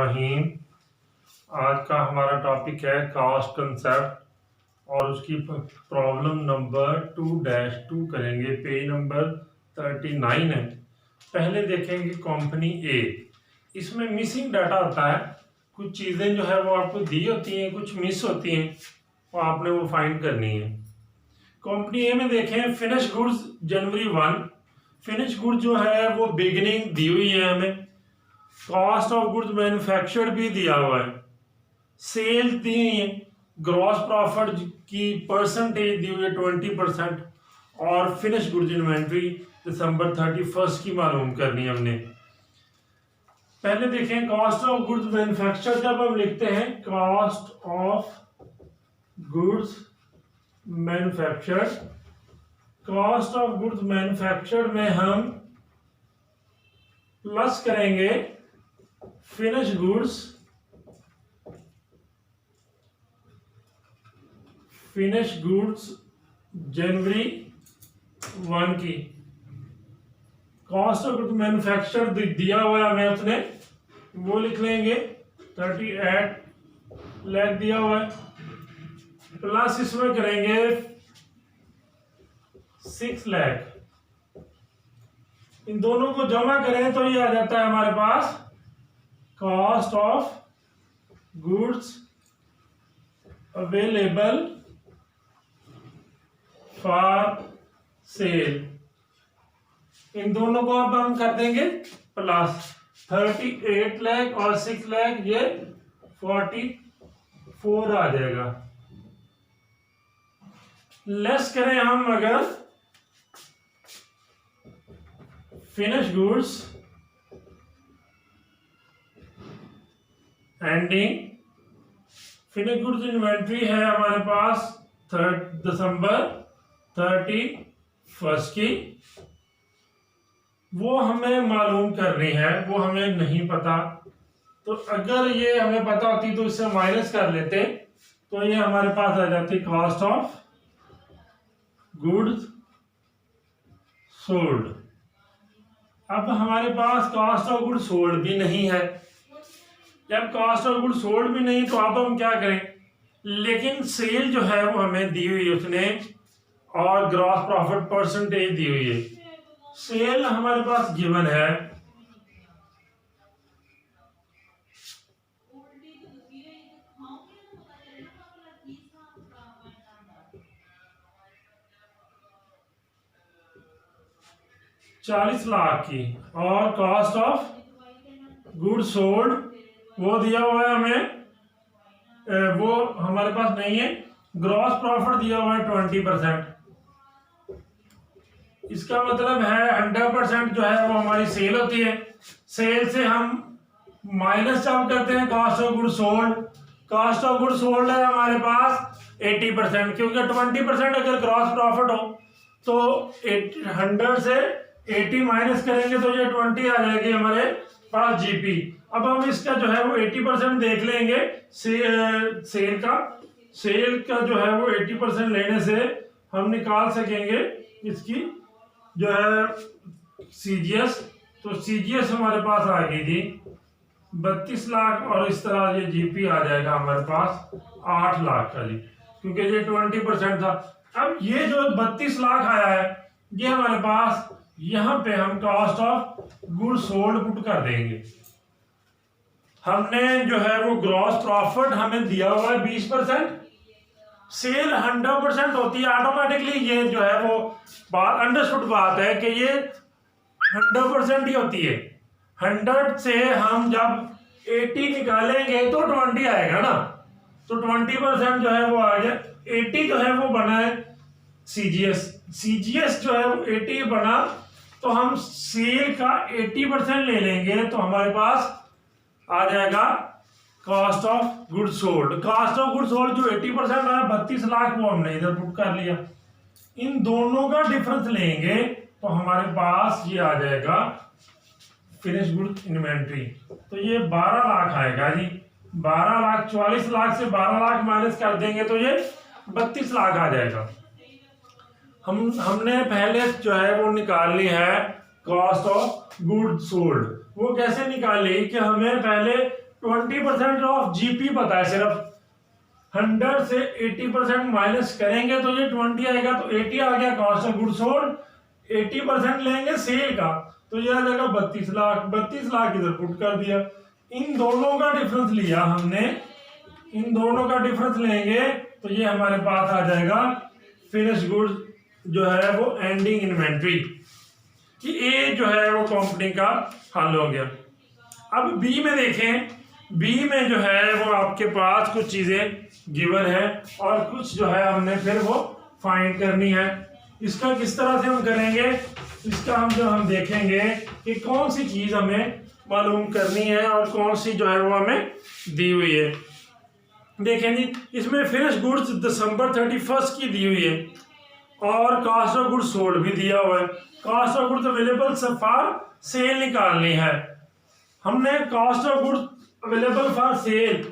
रहीम। आज का हमारा टॉपिक है कॉस्ट कंसेप्ट और उसकी प्रॉब्लम नंबर 2-2 करेंगे। पेज नंबर 39 है। पहले देखेंगे कंपनी ए। इसमें मिसिंग डाटा होता है, कुछ चीज़ें जो है वो आपको दी होती हैं, कुछ मिस होती हैं, वो आपने वो फाइंड करनी है। कंपनी ए में देखें फिनिश गुड्स जनवरी 1, फिनिश गुड जो है वो बिगिनिंग दी हुई है हमें, कॉस्ट ऑफ गुड्स मैन्युफैक्चर्ड भी दिया हुआ है, सेल दी हुई है, ग्रॉस प्रॉफिट की परसेंटेज दी हुई है 20%, और फिनिश गुड्स इन्वेंट्री दिसंबर 31 की मालूम करनी है हमने। पहले देखें कॉस्ट ऑफ गुड्स मैन्युफैक्चर्ड, जब हम लिखते हैं cost of goods manufactured, cost of goods manufactured में हम प्लस करेंगे फिनिश गुड्स, फिनिश गुड्स जनवरी 1 की कॉस्ट ऑफ गुड्स मैन्युफैक्चर्ड दिया हुआ है हमें, उसने वो लिख लेंगे 38 लाख दिया हुआ है, प्लस इसमें करेंगे 6 लाख। इन दोनों को जमा करें तो ये आ जाता है हमारे पास cost of goods available for sale. इन दोनों को अब हम कर देंगे प्लस 38 लाख और 6 लाख, ये 44 आ जाएगा। लेस करें हम अगर finish goods ending, finish goods inventory है हमारे पास दिसंबर 31 की, वो हमें मालूम करनी है, वो हमें नहीं पता। तो अगर ये हमें पता होती तो इससे माइनस कर लेते, तो ये हमारे पास आ जाती कॉस्ट ऑफ गुड्स सोल्ड। अब हमारे पास कॉस्ट ऑफ गुड्स सोल्ड भी नहीं है। जब कॉस्ट ऑफ गुड्स सोल्ड भी नहीं तो अब हम क्या करें, लेकिन सेल जो है वो हमें दी हुई है उसने, और ग्रॉस प्रॉफिट परसेंटेज दी हुई है। सेल हमारे पास गिवन है, ₹40 लाख की, और कॉस्ट ऑफ गुड सोल्ड वो दिया हुआ है हमें, वो हमारे पास नहीं है। ग्रॉस प्रॉफिट दिया हुआ है 20%। इसका मतलब है 100% जो है वो हमारी सेल होती है। सेल से हम माइनस जब करते हैं cost of good sold, cost of good sold है हमारे पास 80%, क्योंकि 20% अगर ग्रॉस प्रॉफिट हो तो 100 से 80 माइनस करेंगे तो ये 20 आ जाएगी हमारे पास जीपी। अब हम इसका जो है वो 80% देख लेंगे, सेल का जो है वो 80% लेने से हम निकाल सकेंगे इसकी जो है सीजीएस। तो सीजीएस हमारे पास आ गई थी 32 लाख, और इस तरह ये जीपी आ जाएगा हमारे पास 8 लाख का जी, क्योंकि ये 20% था। अब ये जो 32 लाख आया है, ये हमारे पास यहाँ पे हम cost of goods sold put कर देंगे। हमने जो है वो ग्रॉस प्रॉफिट हमें दिया हुआ है 20%, सेल 100% होती है ऑटोमेटिकली। ये जो है वो बात अंडरस्टूड बात है कि ये 100% ही होती है। 100 से हम जब 80 निकालेंगे तो 20 आएगा ना, तो 20% जो है वो आ गया। 80 जो है वो बना है सीजीएस जो है वो 80 बना, तो हम सेल का 80% ले लेंगे तो हमारे पास आ जाएगा cost of good sold. Cost of good sold जो 80% आया 32 लाख, वो हमने इधर पुट कर लिया। इन दोनों का डिफरेंस लेंगे तो हमारे पास ये आ जाएगा फिनिश गुड इन्वेंट्री। तो ये 12 लाख आएगा जी। 12 लाख 44 लाख से 12 लाख माइनस कर देंगे तो ये 32 लाख आ जाएगा। हमने पहले जो है वो निकालनी है कॉस्ट ऑफ गुड सोल्ड। वो कैसे निकाली कि हमें पहले 20% ऑफ जीपी पता है सिर्फ, 100 से 80% माइनस करेंगे तो ये 20 आएगा, तो 80 आ गया कॉस्ट ऑफ गुड सोल्ड। 80% लेंगे सेल का तो ये आ जाएगा 32 लाख। 32 लाख इधर पुट कर दिया। इन दोनों का डिफरेंस लिया हमने, इन दोनों का डिफरेंस लेंगे तो ये हमारे पास आ जाएगा फिनिश गुड्स जो है वो एंडिंग इन्वेंट्री, कि ए जो है वो कंपनी का हल हो गया। अब बी में देखें, बी में जो है वो आपके पास कुछ चीजें गिवन है और कुछ जो है हमने फिर वो फाइंड करनी है। इसका किस तरह से हम करेंगे, इसका हम देखेंगे कि कौन सी चीज हमें मालूम करनी है और कौन सी जो है वो हमें दी हुई है। देखें जी, इसमें फिनिश गुड्स दिसंबर 31 की दी हुई है और कॉस्ट ऑफ गुड्स सोल्ड भी दिया हुआ है। Cost of goods available for sale निकालनी है। हमने cost of goods available for sale,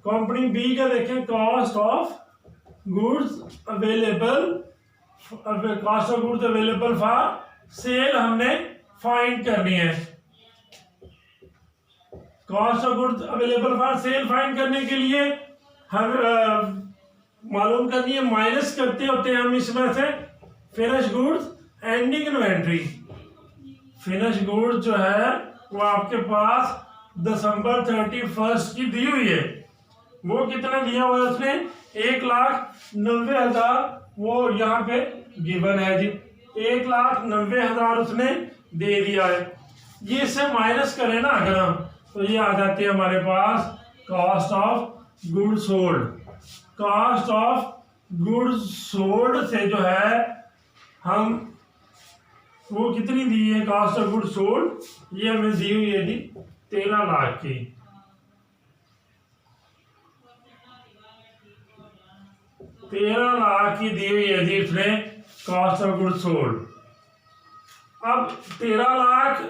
company B का देखें, cost of goods available for sale हमने फाइंड करनी है। Cost of goods available for sale find करने के लिए हम मालूम करनी है, माइनस करते होते हैं हम इसमें से finish goods ending inventory. Finish goods जो है वो आपके पास दिसंबर 31 की दी हुई है। वो कितना दिया हुआ है उसने, 1,90,000 वो यहाँ पे गिवन है जी, 1,90,000 उसने दे दिया है। ये इससे माइनस करें ना अगर हम, तो ये आ जाती है हमारे पास cost of good sold. Cost of good sold से जो है हम वो कितनी दी है, कॉस्ट ऑफ गुड सोल्ड ये हमें दी हुई है जी 13 लाख की। 13 लाख की दी हुई है जी उसने कॉस्ट ऑफ गुड सोल्ड। अब 13 लाख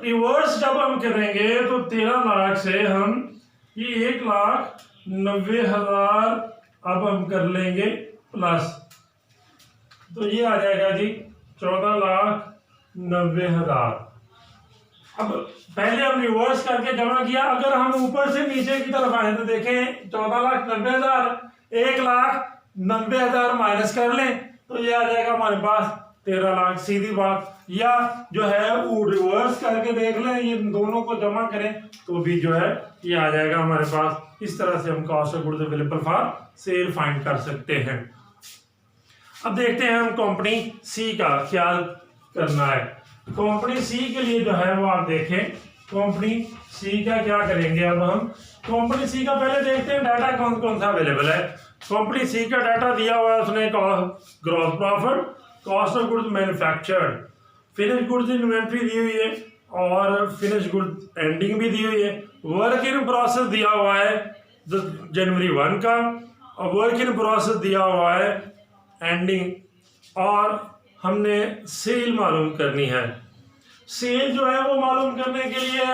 रिवर्स जब हम करेंगे तो 13 लाख से हम ये 1,90,000 अब हम कर लेंगे प्लस, तो ये आ जाएगा जी 14,90,000। अब पहले हम रिवर्स करके जमा किया, अगर हम ऊपर से नीचे की तरफ आए तो देखें 14,90,000, 1,90,000 माइनस कर लें तो ये आ जाएगा हमारे पास 13 लाख। सीधी बात, या जो है वो रिवर्स करके देख लें, ये दोनों को जमा करें तो भी जो है ये आ जाएगा हमारे पास। इस तरह से हम cost of goods available for sale find कर सकते हैं। अब देखते हैं हम कंपनी सी का क्या करना है। कंपनी सी के लिए जो है वो आप देखें, कंपनी सी का क्या करेंगे। अब हम कंपनी सी का पहले देखते हैं डाटा कौन कौन सा अवेलेबल है। कंपनी सी का डाटा दिया हुआ है उसने, gross profit, cost of goods manufactured, finish goods inventory दी हुई है और फिनिश गुड्स एंडिंग भी दी हुई है। वर्क इन प्रोसेस दिया हुआ है जनवरी 1 का और वर्क इन प्रोसेस दिया हुआ है एंडिंग, और हमने सेल मालूम करनी है। सेल जो है वो मालूम करने के लिए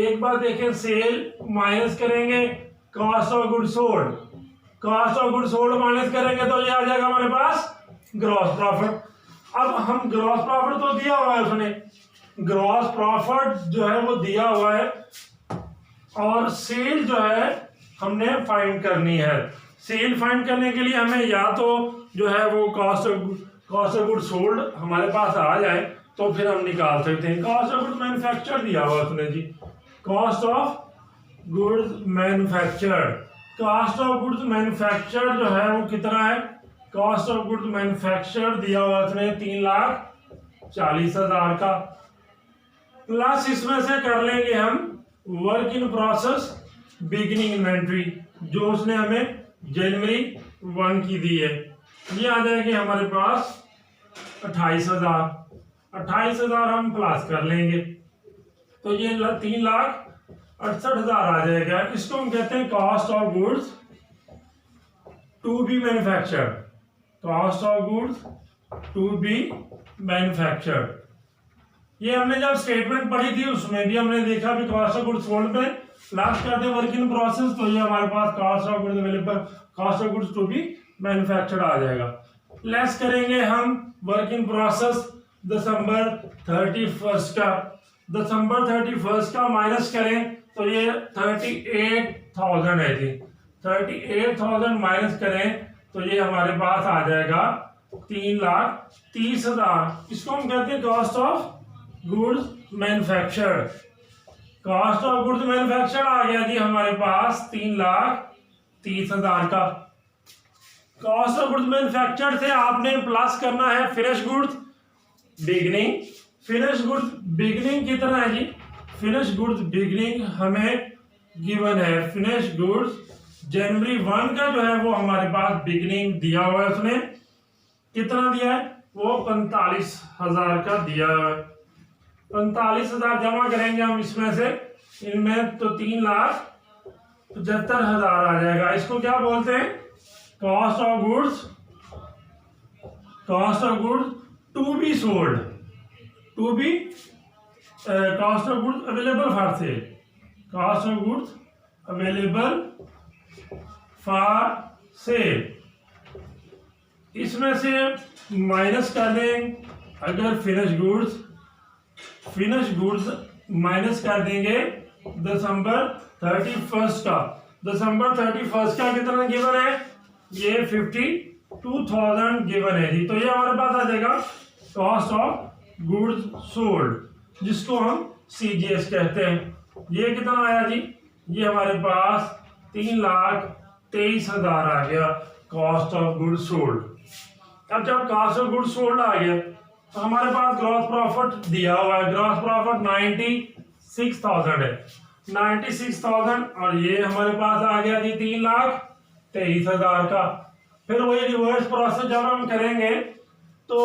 एक बार देखें, सेल माइनस करेंगे cost of good sold, cost of good sold minus करेंगे तो ये आ जाएगा हमारे पास ग्रॉस प्रॉफिट। अब हम ग्रॉस प्रॉफिट तो दिया हुआ है उसने, ग्रॉस प्रॉफिट जो है वो दिया हुआ है और सेल जो है हमने फाइंड करनी है। सेल फाइंड करने के लिए हमें या तो जो है वो कॉस्ट ऑफ गुड सोल्ड हमारे पास आ जाए तो फिर हम निकाल सकते हैं। कॉस्ट ऑफ गुड मैन्युफैक्चर दिया हुआ उसने जी, cost of goods manufactured. Cost of goods manufactured जो है वो कितना है, कॉस्ट ऑफ गुड्स मैन्युफैक्चर्ड दिया हुआ उसने 3,40,000 का, प्लस इसमें से कर लेंगे हम work in process beginning inventory जो उसने हमें जनवरी 1 की दी है। ये आ जाएगी हमारे पास 28,000 हम प्लस कर लेंगे तो ये 3,68,000 आ जाएगा। इसको हम कहते हैं cost of goods to be manufactured, cost of goods to be manufactured. ये हमने जब स्टेटमेंट पढ़ी थी उसमें भी हमने देखा भी कॉस्ट ऑफ गुड्स सोल्ड में लास्ट करते हैं वर्क इन प्रोसेस, तो ये हमारे पास cost of goods available, cost of goods to be manufactured आ जाएगा। लेस करेंगे हम वर्क इन प्रोसेस दिसंबर 31 का, दिसंबर 31 का माइनस करें तो ये 38,000 है जी। 38,000 माइनस करें तो ये हमारे पास आ जाएगा 3,30,000। इसको हम कहते हैं cost of goods manufactured. Cost of goods manufactured आ गया जी हमारे पास 3,30,000 का। कॉस्ट ऑफ गुड्स मैन्युफैक्चर्ड से आपने प्लस करना है finish goods beginning. Finish goods beginning कितना है जी? फिनिश गुड्स बिगनिंग हमें गिवन है। फिनिश गुड्स जनवरी 1 का जो है वो हमारे पास बिगनिंग दिया हुआ है। उसने कितना दिया है? वो 45,000 का दिया है। 45,000 जमा करेंगे हम इसमें से, इनमें तो 3,75,000 आ जाएगा। इसको क्या बोलते हैं? Cost of goods to be sold, to be cost of goods available for sale, cost of goods available for sale. इसमें से माइनस कर दें अगर फिनिश गुड्स माइनस कर देंगे दिसंबर 31 का। दिसंबर 31 का कितना गिवन है? ये 52,000 गिवन है जी। तो ये हमारे पास आ जाएगा कॉस्ट ऑफ गुड्स सोल्ड, जिसको हम CGS कहते हैं। ये कितना आया जी? ये हमारे पास 3,23,000 आ गया कॉस्ट ऑफ गुड्स सोल्ड। अब जब कॉस्ट ऑफ गुड्स सोल्ड आ गया तो हमारे पास ग्रॉस प्रॉफिट दिया हुआ है। ग्रॉस प्रॉफिट 96,000 है, 96,000, और ये हमारे पास आ गया जी 3,23,000 का। फिर वही रिवर्स प्रोसेस जब हम करेंगे तो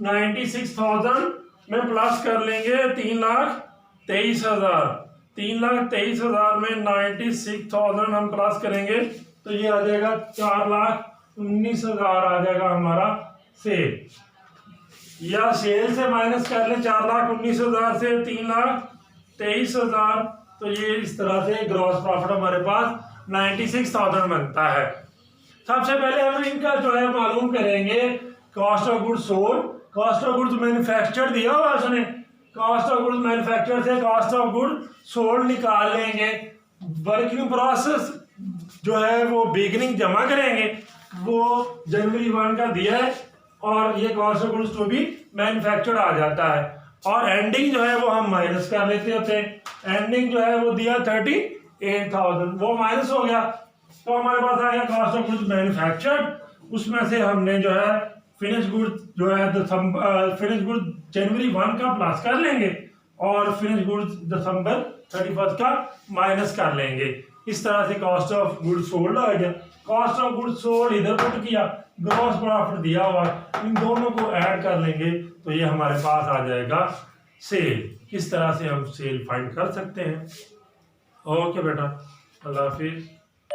96,000 में प्लस कर लेंगे 3,23,000। 3,23,000 में 96,000 हम प्लस करेंगे तो ये आ जाएगा 4,19,000 आ जाएगा हमारा सेल। या सेल से माइनस कर ले 4,19,000 से 3,23,000, तो ये इस तरह से ग्रॉस प्रॉफिट हमारे पास 96,000 बनता है। सबसे पहले हम इनका जो है मालूम करेंगे cost of goods sold. Cost of goods manufactured दिया हुआ उसने, कॉस्ट ऑफ गुड्स मैन्युफैक्चर्ड से कॉस्ट ऑफ गुड्स सोल्ड निकाल लेंगे। वर्किंग प्रोसेस जो है वो बिगनिंग जमा करेंगे, वो जनवरी 1 का दिया है, और ये cost of goods to be manufactured आ जाता है। और एंडिंग जो है वो हम माइनस कर लेते होते हैं। एंडिंग जो है वो दिया 38,000, वो माइनस हो गया तो हमारे पास आया कॉस्ट ऑफ गुड्स मैन्युफैक्चर्ड। उसमें से हमने जो है फिनिश गुड्स जो है फिनिश गुड्स जनवरी 1 का प्लस कर लेंगे और फिनिश गुड्स दिसंबर 31 का माइनस कर लेंगे। इस तरह से कॉस्ट ऑफ गुड्स सोल्ड आ गया। कॉस्ट ऑफ गुड्स सोल्ड इधर पुट किया, ग्रॉस प्रॉफिट दिया हुआ, इन दोनों को ऐड कर लेंगे तो ये हमारे पास आ जाएगा सेल। इस तरह से हम सेल फाइंड कर सकते हैं। ओके बेटा, अल्लाह हाफिज।